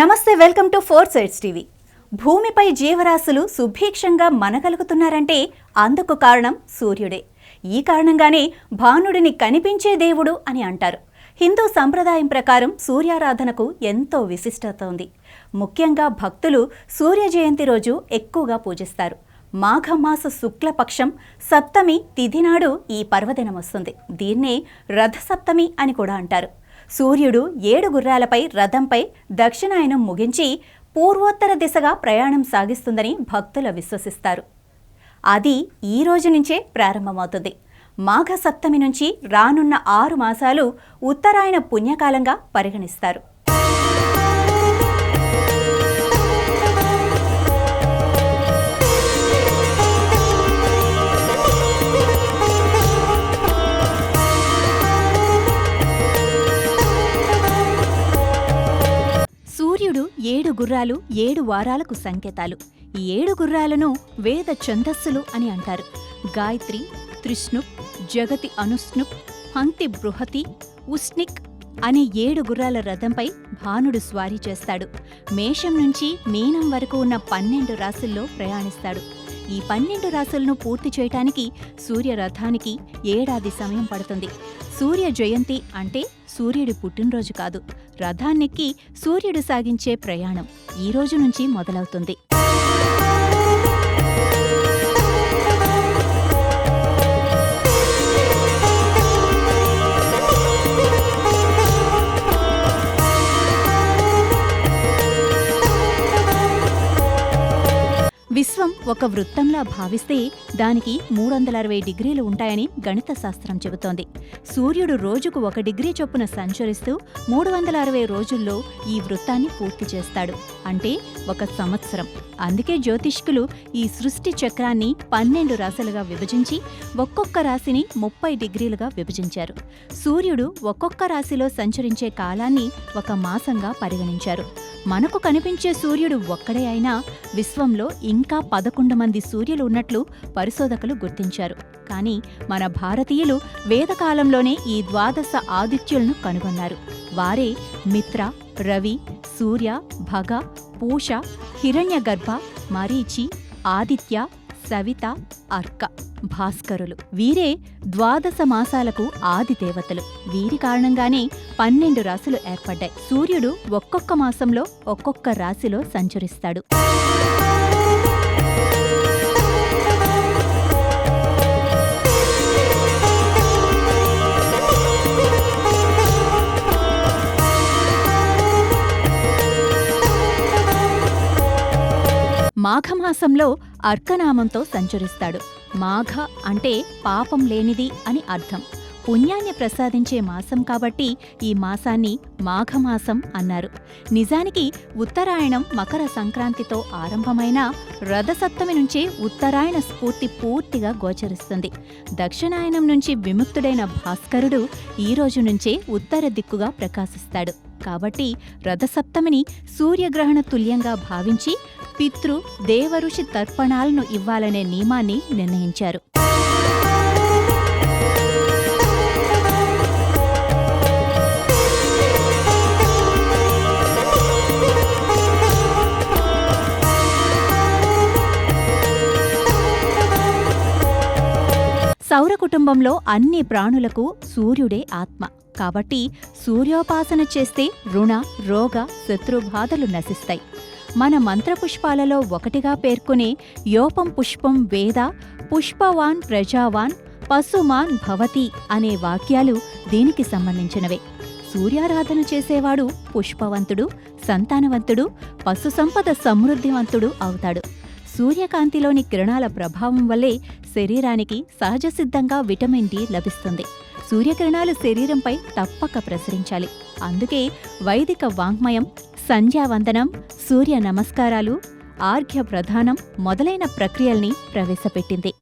నమస్తే, welcome to four sides TV. భూమిపై జీవరాశులు సుభిక్షంగా మనగలుగుతున్నారంటే అందుకు కారణం సూర్యుడే. ఈ కారణంగానే భానుడిని కనిపించే దేవుడు అని అంటారు. హిందూ సంప్రదాయం ప్రకారం సూర్యారాధనకు ఎంతో విశిష్టత ఉంది. ముఖ్యంగా భక్తులు సూర్య జయంతి రోజు ఎక్కువగా పూజిస్తారు. మాఘమాస శుక్లపక్షం సప్తమి తిథి నాడు ఈ పర్వదినం వస్తుంది. దీన్నే రథసప్తమి అని కూడా అంటారు. సూర్యుడు 7 గుర్రాలపై రథంపై దక్షిణాయనం ముగించి పూర్వోత్తర దిశగా ప్రయాణం సాగిస్తుందని భక్తులు విశ్వసిస్తారు. అది ఈ రోజు నుంచే ప్రారంభమవుతుంది. మాఘ సప్తమి నుంచి రానున్న 6 మాసాలు ఉత్తరాయణ పుణ్యకాలంగా పరిగణిస్తారు. సూర్యుడు 7 గుర్రాలు 7 వారాలకు సంకేతాలు. ఈ 7 గుర్రాలను వేద ఛందస్సులు అని అంటారు. గాయత్రి, త్రిష్ణుప్, జగతి అనుష్ణుప్, హంతి బృహతి, ఉష్ణిక్ అనే 7 గుర్రాల రథంపై భానుడు స్వారీ చేస్తాడు. మేషం నుంచి మీనం వరకు ఉన్న 12 రాశుల్లో ప్రయాణిస్తాడు. ఈ 12 రాశులను పూర్తి చేయటానికి సూర్యరథానికి ఏడాది సమయం పడుతుంది. సూర్య జయంతి అంటే సూర్యుడి పుట్టినరోజు కాదు, రథాన్నెక్కి సూర్యుడు సాగించే ప్రయాణం ఈ రోజు నుంచి మొదలవుతుంది. విశ్వం ఒక వృత్తంలా భావిస్తే దానికి 360 డిగ్రీలు ఉంటాయని గణిత శాస్త్రం చెబుతోంది. సూర్యుడు రోజుకు 1 డిగ్రీ చొప్పున సంచరిస్తూ 360 రోజుల్లో ఈ వృత్తాన్ని పూర్తి చేస్తాడు. అంటే 1 సంవత్సరం. అందుకే జ్యోతిష్కులు ఈ సృష్టి చక్రాన్ని 12 రాశులుగా విభజించి ఒక్కొక్క రాశిని 30 డిగ్రీలుగా విభజించారు. సూర్యుడు ఒక్కొక్క రాశిలో సంచరించే కాలాన్ని 1 మాసంగా పరిగణించారు. మనకు కనిపించే సూర్యుడు ఒక్కడే అయినా విశ్వంలో ఇంకా 11 మంది సూర్యులు ఉన్నట్లు పరిశోధకులు గుర్తించారు. కానీ మన భారతీయులు వేదకాలంలోనే ఈ 12 ఆదిత్యులను కనుగొన్నారు. వారే మిత్ర, రవి, సూర్య, భగ, పూష, హిరణ్యగర్భ, మరీచి, ఆదిత్య, సవిత, అర్క, భాస్కరులు. వీరే 12 మాసాలకు ఆది దేవతలు. వీరి కారణంగానే 12 రాశులు ఏర్పడ్డాయి. సూర్యుడు ఒక్కొక్క మాసంలో ఒక్కొక్క రాశిలో సంచరిస్తాడు. మాఘమాసంలో అర్కనామంతో సంచరిస్తాడు. మాఘ అంటే పాపం లేనిది అని అర్థం. పుణ్యాన్ని ప్రసాదించే మాసం కాబట్టి ఈ మాసాన్ని మాఘమాసం అన్నారు. నిజానికి ఉత్తరాయణం మకర సంక్రాంతితో ఆరంభమైన రథసప్తమి నుంచే ఉత్తరాయణ స్ఫూర్తి పూర్తిగా గోచరిస్తుంది. దక్షిణాయనం నుంచి విముక్తుడైన భాస్కరుడు ఈ రోజు నుంచే ఉత్తర దిక్కుగా ప్రకాశిస్తాడు. కాబట్టి రథసప్తమిని సూర్యగ్రహణ తుల్యంగా భావించి పితృ, దేవఋషి తర్పణాలను ఇవ్వాలనే నియమాన్ని నిర్ణయించారు. సౌర కుటుంబంలో అన్ని ప్రాణులకు సూర్యుడే ఆత్మ. కాబట్టి సూర్యోపాసన చేస్తే రుణ, రోగ, శత్రుబాధలు నశిస్తాయి. మన మంత్రపుష్పాలలో ఒకటిగా పేర్కొనే యోపం పుష్పం వేద పుష్పవాన్ ప్రజావాన్ పశుమాన్ భవతి అనే వాక్యాలు దీనికి సంబంధించినవే. సూర్యారాధన చేసేవాడు పుష్పవంతుడు, సంతానవంతుడు, పశు సంపద సమృద్ధివంతుడు అవుతాడు. సూర్యకాంతిలోని కిరణాల ప్రభావం వల్లే శరీరానికి సహజసిద్ధంగా విటమిన్ డి లభిస్తుంది. సూర్యకిరణాలు శరీరంపై తప్పక ప్రసరించాలి. అందుకే వైదిక వాంగ్మయం సంధ్యావందనం, సూర్య నమస్కారాలు, ఆర్ఘ్య ప్రదానం మొదలైన ప్రక్రియల్ని ప్రవేశపెట్టింది.